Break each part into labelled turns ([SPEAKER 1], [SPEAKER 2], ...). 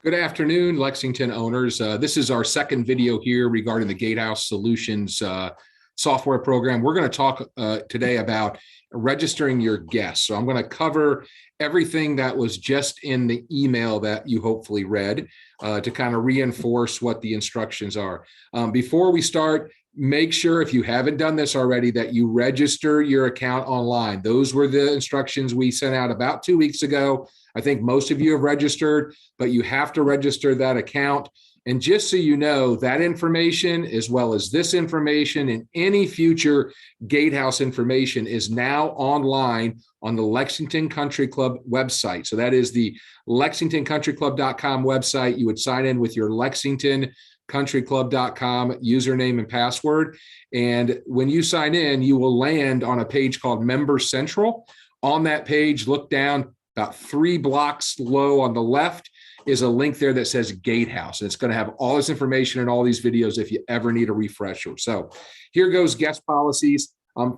[SPEAKER 1] Good afternoon, Lexington owners. This is our second video here regarding the Gatehouse Solutions software program. We're going to talk today about registering your guests. So I'm going to cover everything that was just in the email that you hopefully read to kind of reinforce what the instructions are. Before we start, make sure, if you haven't done this already, that you register your account online. Those were the instructions we sent out about 2 weeks ago. I think most of you have registered, but you have to register that account. And just so you know, that information, as well as this information and any future Gatehouse information, is now online on the Lexington Country Club website. So that is the lexingtoncountryclub.com website. You would sign in with your lexingtoncountryclub.com username and password. And when you sign in, you will land on a page called Member Central. On that page, look down about 3 blocks low on the left is a link there that says Gatehouse. And it's going to have all this information and all these videos if you ever need a refresher. So here goes guest policies.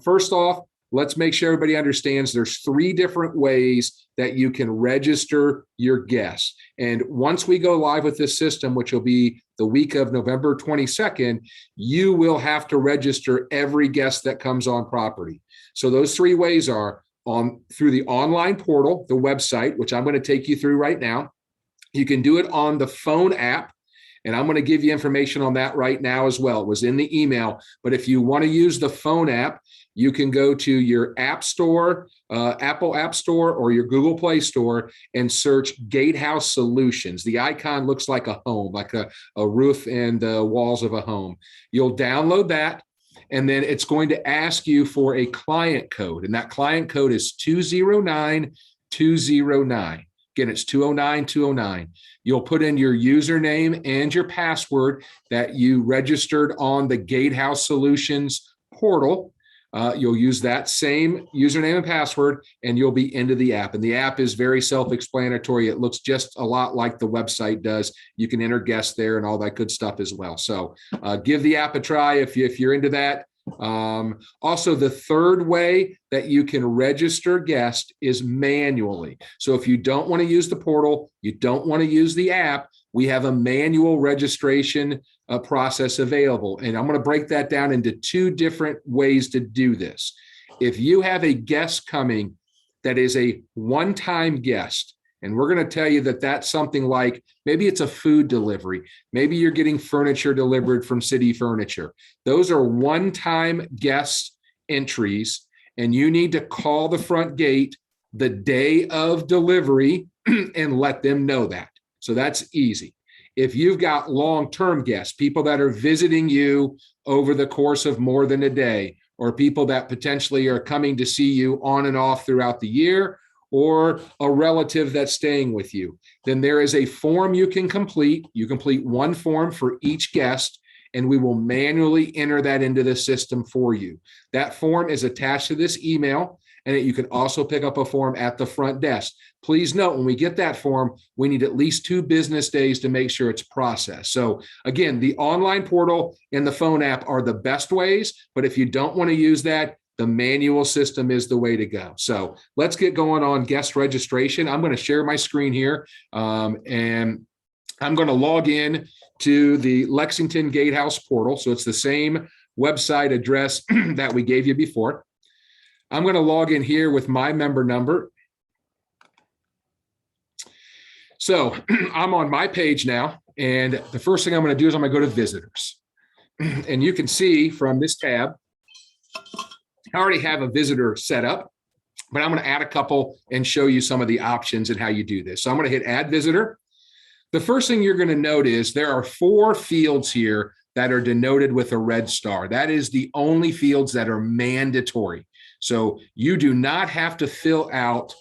[SPEAKER 1] First off, let's make sure everybody understands there's 3 different ways that you can register your guests. And once we go live with this system, which will be the week of November 22nd, you will have to register every guest that comes on property. So those 3 ways are through the online portal, the website, which I'm going to take you through right now. You can do it on the phone app, and I'm going to give you information on that right now as well. It was in the email, but if you want to use the phone app, you can go to your app store, Apple App Store, or your Google Play Store and search Gatehouse Solutions. The icon looks like a home, like a roof and the walls of a home. You'll download that, and then it's going to ask you for a client code, and that client code is 209209. Again, it's 209209. You'll put in your username and your password that you registered on the Gatehouse Solutions portal. You'll use that same username and password, and you'll be into the app. And the app is very self-explanatory. It looks just a lot like the website does. You can enter guests there and all that good stuff as well. So give the app a try if you're into that. Also, the third way that you can register guests is manually. So if you don't want to use the portal, you don't want to use the app, we have a manual registration process available. And I'm going to break that down into 2 different ways to do this. If you have a guest coming that is a one-time guest, and we're going to tell you that that's something like, maybe it's a food delivery. Maybe you're getting furniture delivered from City Furniture. Those are one-time guest entries, and you need to call the front gate the day of delivery and let them know that. So that's easy. If you've got long-term guests, people that are visiting you over the course of more than a day, or people that potentially are coming to see you on and off throughout the year, or a relative that's staying with you, then there is a form you can complete. You complete 1 form for each guest, and we will manually enter that into the system for you. That form is attached to this email, and you can also pick up a form at the front desk. Please note, when we get that form, we need at least 2 business days to make sure it's processed. So again, the online portal and the phone app are the best ways, but if you don't want to use that, the manual system is the way to go. So let's get going on guest registration. I'm going to share my screen here, and I'm going to log in to the Lexington Gatehouse portal. So it's the same website address that we gave you before. I'm going to log in here with my member number. So I'm on my page now, and the first thing I'm going to do is I'm going to go to visitors. And you can see from this tab, I already have a visitor set up, but I'm going to add a couple and show you some of the options and how you do this. So I'm going to hit add visitor. The first thing you're going to note is there are 4 fields here that are denoted with a red star. That is the only fields that are mandatory. So you do not have to fill out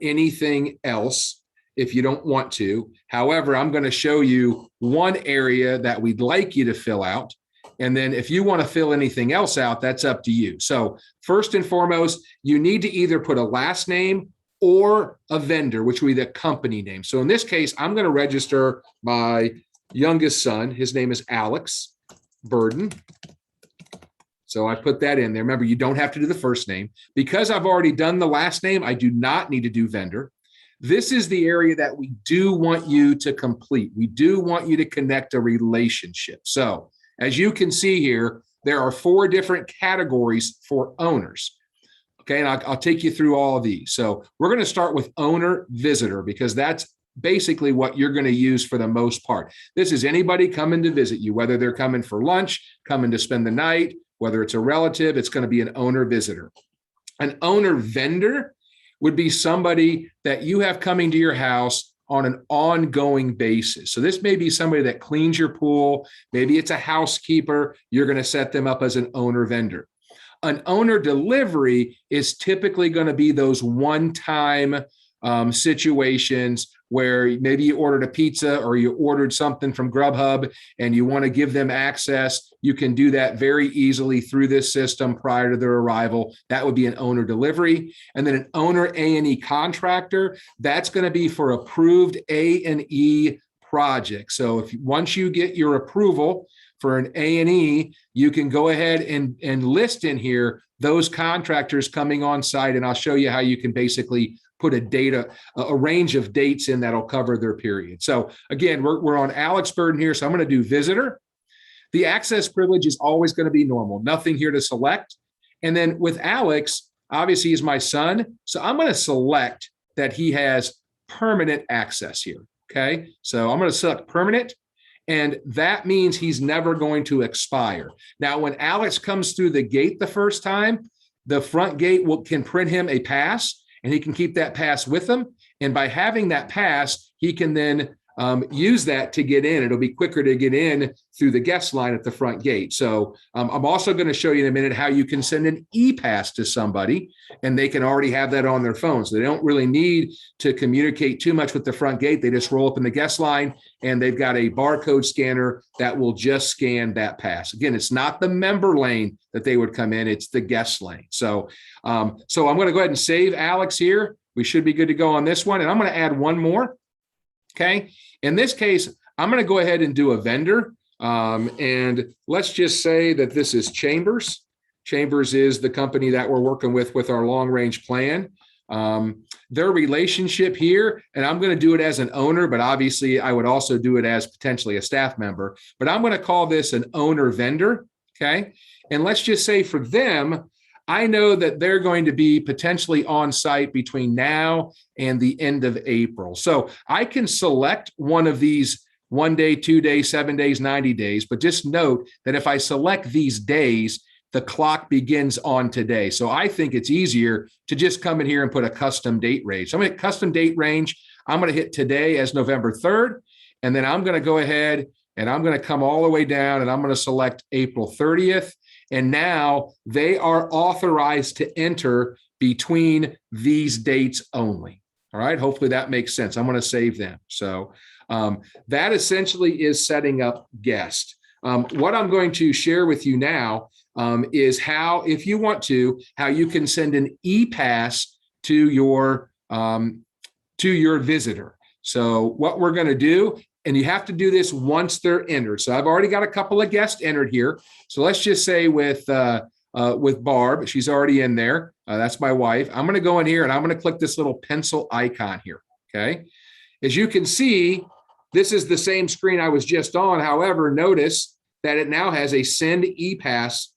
[SPEAKER 1] anything else if you don't want to. However, I'm going to show you one area that we'd like you to fill out. And then if you want to fill anything else out, that's up to you. So first and foremost, you need to either put a last name or a vendor, which would be the company name. So in this case, I'm going to register my youngest son. His name is Alex Burden. So I put that in there. Remember, you don't have to do the first name. Because I've already done the last name, I do not need to do vendor. This is the area that we do want you to complete. We do want you to connect a relationship. So as you can see here, there are 4 different categories for owners. Okay, and I'll take you through all of these. So we're going to start with owner visitor, because that's basically what you're going to use for the most part. This is anybody coming to visit you, whether they're coming for lunch, coming to spend the night, whether it's a relative, it's going to be an owner visitor. An owner vendor would be somebody that you have coming to your house on an ongoing basis. So this may be somebody that cleans your pool. Maybe it's a housekeeper. You're going to set them up as an owner vendor. An owner delivery is typically going to be those one-time situations where maybe you ordered a pizza or you ordered something from Grubhub and you want to give them access. You can do that very easily through this system prior to their arrival. That would be an owner delivery. And then an owner A&E contractor, that's going to be for approved A&E projects. So if once you get your approval for an A&E, you can go ahead and list in here those contractors coming on site, and I'll show you how you can basically put a range of dates in that'll cover their period. So again, we're on Alex Burden here, so I'm going to do visitor. The access privilege is always going to be normal, nothing here to select. And then with Alex, obviously he's my son, so I'm going to select that he has permanent access here. Okay, so I'm going to select permanent. And that means he's never going to expire. Now, when Alex comes through the gate the first time, the front gate can print him a pass, and he can keep that pass with him. And by having that pass, he can then use that to get in. It'll be quicker to get in through the guest line at the front gate. So I'm also going to show you in a minute how you can send an e-pass to somebody, and they can already have that on their phone. So they don't really need to communicate too much with the front gate. They just roll up in the guest line, and they've got a barcode scanner that will just scan that pass. Again, it's not the member lane that they would come in, it's the guest lane. So I'm going to go ahead and save Alex here. We should be good to go on this one. And I'm going to add one more. Okay. In this case, I'm going to go ahead and do a vendor. And let's just say that this is Chambers. Chambers is the company that we're working with our long range plan. Their relationship here, and I'm going to do it as an owner, but obviously I would also do it as potentially a staff member, but I'm going to call this an owner vendor. Okay. And let's just say for them, I know that they're going to be potentially on site between now and the end of April. So I can select one of these 1 day, 2 days, 7 days, 90 days, but just note that if I select these days, the clock begins on today. So I think it's easier to just come in here and put a custom date range. So I'm going to hit custom date range. I'm going to hit today as November 3rd. And then I'm going to go ahead and I'm going to come all the way down and I'm going to select April 30th. And now they are authorized to enter between these dates only. All right. Hopefully that makes sense. I'm going to save them. So that essentially is setting up guest. What I'm going to share with you now is how, if you want to, how you can send an e-pass to your visitor. So what we're going to do, and you have to do this once they're entered. So I've already got a couple of guests entered here. So let's just say with Barb, she's already in there. That's my wife. I'm going to go in here and I'm going to click this little pencil icon here. Okay. As you can see, this is the same screen I was just on. However, notice that it now has a send e-pass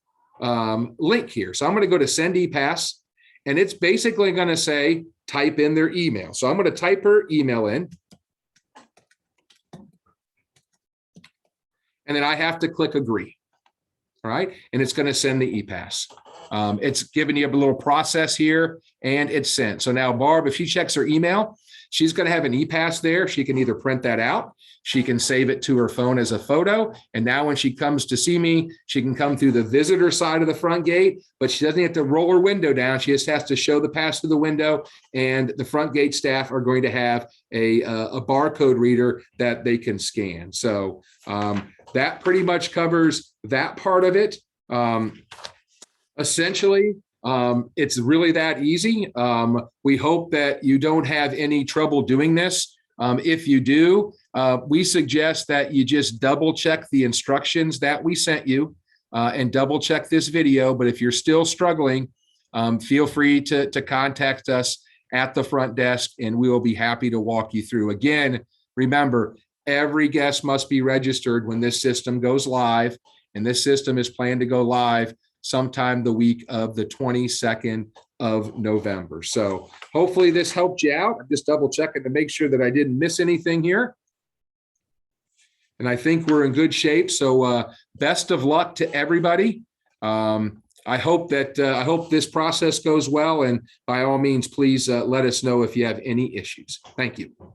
[SPEAKER 1] link here. So I'm going to go to send e-pass, and it's basically going to say, type in their email. So I'm going to type her email in. And then I have to click agree. All right. And it's going to send the e-pass. It's giving you a little process here, and it's sent. So now Barb, if she checks her email, she's going to have an e-pass there. She can either print that out, she can save it to her phone as a photo. And now when she comes to see me, she can come through the visitor side of the front gate, but she doesn't have to roll her window down. She just has to show the pass through the window, and the front gate staff are going to have a barcode reader that they can scan. So that pretty much covers that part of it. Essentially, it's really that easy. We hope that you don't have any trouble doing this. If you do, we suggest that you just double check the instructions that we sent you and double check this video. But if you're still struggling, feel free to contact us at the front desk, and we will be happy to walk you through. Again, remember, every guest must be registered when this system goes live, and this system is planned to go live sometime the week of the 22nd of November. So hopefully this helped you out. I'm just double checking to make sure that I didn't miss anything here. And I think we're in good shape. So best of luck to everybody. I hope this process goes well. And by all means, please let us know if you have any issues. Thank you.